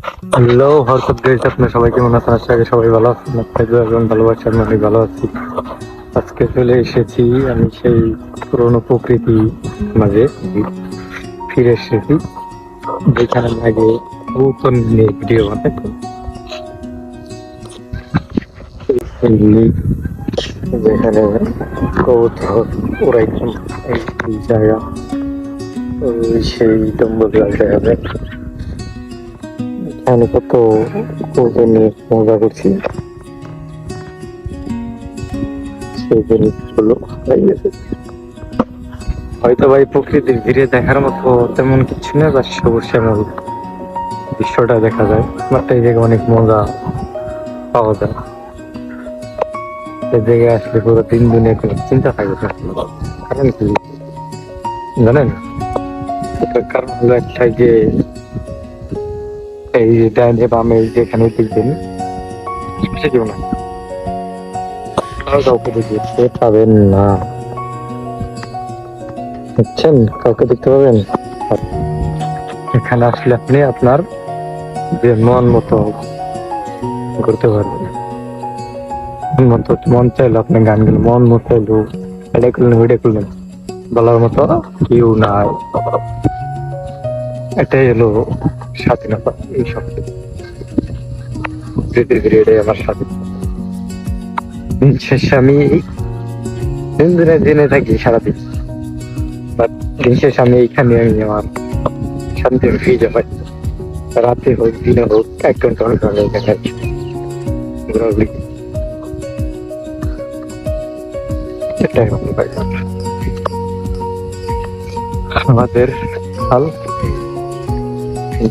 Hello হরকত guys, আপনার সবাই কেমন আছেন? আশা করি সবাই ভালো আছেন। আপনাদের এবং ভালোবাসা আমি অনেক ভালো আছি। আজকে চলে এসেছি আমি সেই পুরনো প্রকৃতি মাঝে ফিরে এসেছি, যেখানে আমি আগে নতুন নিয়ে ভিডিও বানাতাম। যেখানে কবুতর উড়াইতাম, এই জায়গা ওই সেই ডম্বুলা দেখা যায়। এখানে কত কবুতর নিয়ে মজা করছি, সেই জিনিসগুলো হারাই গেছে। হয়তো ভাই প্রকৃতির ভিড়ে দেখার মতো তেমন কিছু নেই, বা সবুজ শ্যামল দৃশ্যটা দেখা যায়, বাট এই জায়গায় অনেক মজা পাওয়া যায়। এই জায়গায় আসলে পুরো দিন দুনিয়া কোনো চিন্তা থাকে না। কারণ কি জানেন? এটার কারণ হলো একটাই, যে এই ডাইনে বামে যেখানে দেখবেন সে কেউ না, কাউকে দেখতে পাবেন না, বুঝছেন? কাউকে দেখতে পাবেন। এখানে আসলে আপনি আপনার যে মন মতো করতে পারবেন। মন মতো মন চাইলো আপনি গান গেলেন, মন মতো চাইলো এটা করলেন ওইটা করলেন, বলার মতো কেউ নাই। এটাই হলো স্বাধীনতা। এই সব পৃথিবীর এটাই আমার স্বাধীনতা। দিন শেষে আমি দিন দিনে জেনে থাকি সারাদিন, বাট দিন শেষে আমি এইখানে আমি আমার শান্তি ফিরে পাই। রাতে হোক দিনে হোক 1 ঘন্টা এখানে ঘোরাঘুরি, এটাই হলো ভাই আমাদের হাল।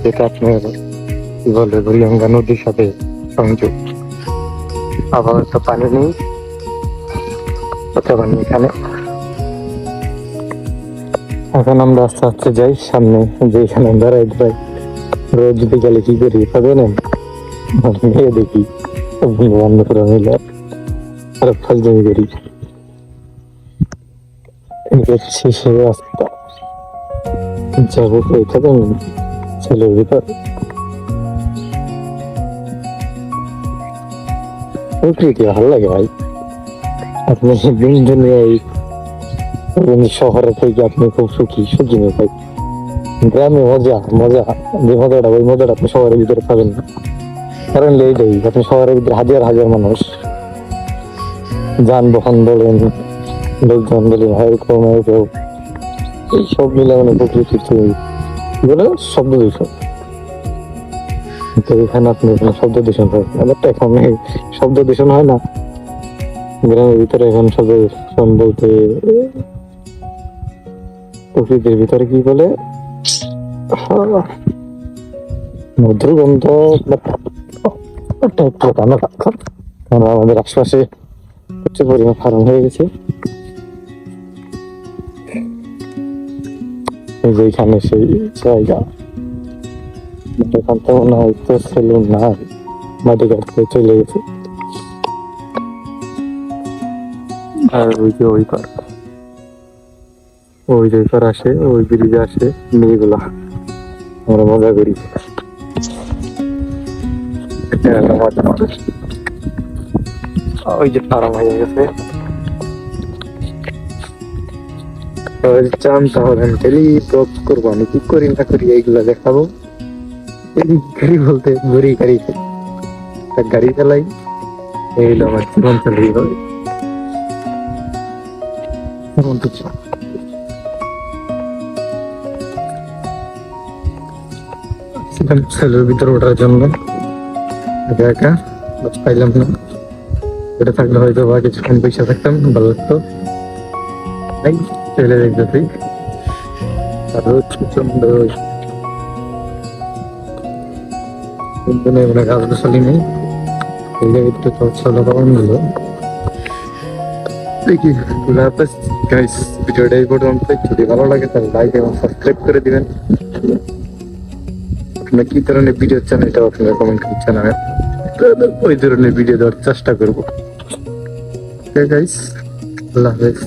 যেটা আপনার কি বলে বুড়িগঙ্গা নদীর সাথে সংযোগ। আপাতত পানি নেই, পানি এখানে। এখন আমরা আস্তে আস্তে যাই সামনে, যেখানে দাঁড়াই দাঁড়াই রোজ বিকালে কি করি জানেন? মেয়ে দেখি, বন্ধু বান্ধবরা মিলে আর ফাজলামি করি। দেখছি সে রাস্তা যাবো কোথা জানেন? ছেলের ভিতর প্রকৃতি ভালো লাগে ভাই। আপনি দিন দুনিয়ায় শহরে থেকে আপনি খুব সুখী সুখী নেই ভাই। গ্রামে মজা মজা, যে মজাটা ওই মজাটা আপনি শহরের ভিতরে পাবেন না। কারণ এইটাই, আপনি শহরের ভিতরে হাজার হাজার মানুষ, যানবাহন বলেন, লোকজন বলেন, এরকম এরকম এই সব মিলে মানে প্রকৃতির কি বলে শব্দ দূষণ। তো এখানে আপনি কোনো শব্দ দূষণ পাবেন না, বাট এখন এই শব্দ দূষণ হয় না গ্রামের ভিতরে। এখন শব্দ দূষণ বলতে প্রকৃতির ভিতরে কি বলে মধুর গন্ধ, কারণ আমাদের আশপাশে প্রচুর পরিমাণ ফার্ম হয়ে গেছে। যেখানে সেই জায়গা এখান থেকে মনে হয় তো সেলুন না, মাটি কাটতে চলে গেছে। আর ওই যে ওই পার, ওই যে পার আসে, ওই ব্রিজে আসে মেয়েগুলা, আমরা মজা করি। ওই যে ফার্ম হয়ে গেছে, চান তাহলে আমি ডেলি ব্লগ করবো। আমি কি করি না করি এইগুলা দেখাবো। গাড়ি বলতে ঘুরি গাড়ি, গাড়ি চালাই, এই হলো আমার জীবন চলে এইভাবে। ছেলের ভিতরে ওঠার জন্য একা একা পাইলাম না, এটা থাকলে হয়তো বা কিছুক্ষণ পয়সা থাকতাম, ভালো লাগতো। তাই চলে দেখতেছি আর রোদ প্রচন্ড, গাছ গাছালি নেই এই জায়গায়, একটু চলা পালন গুলো দেখি। গাইস, ভিডিওটা এই পর্যন্ত। যদি ভালো লাগে তাহলে লাইক এবং সাবস্ক্রাইব করে দিবেন। আপনার কি ধরনের ভিডিও চান এটাও আপনারা কমেন্ট করে জানাবেন, ওই ধরনের ভিডিও দেওয়ার চেষ্টা করবো। গাইস, আল্লাহ হাফেজ।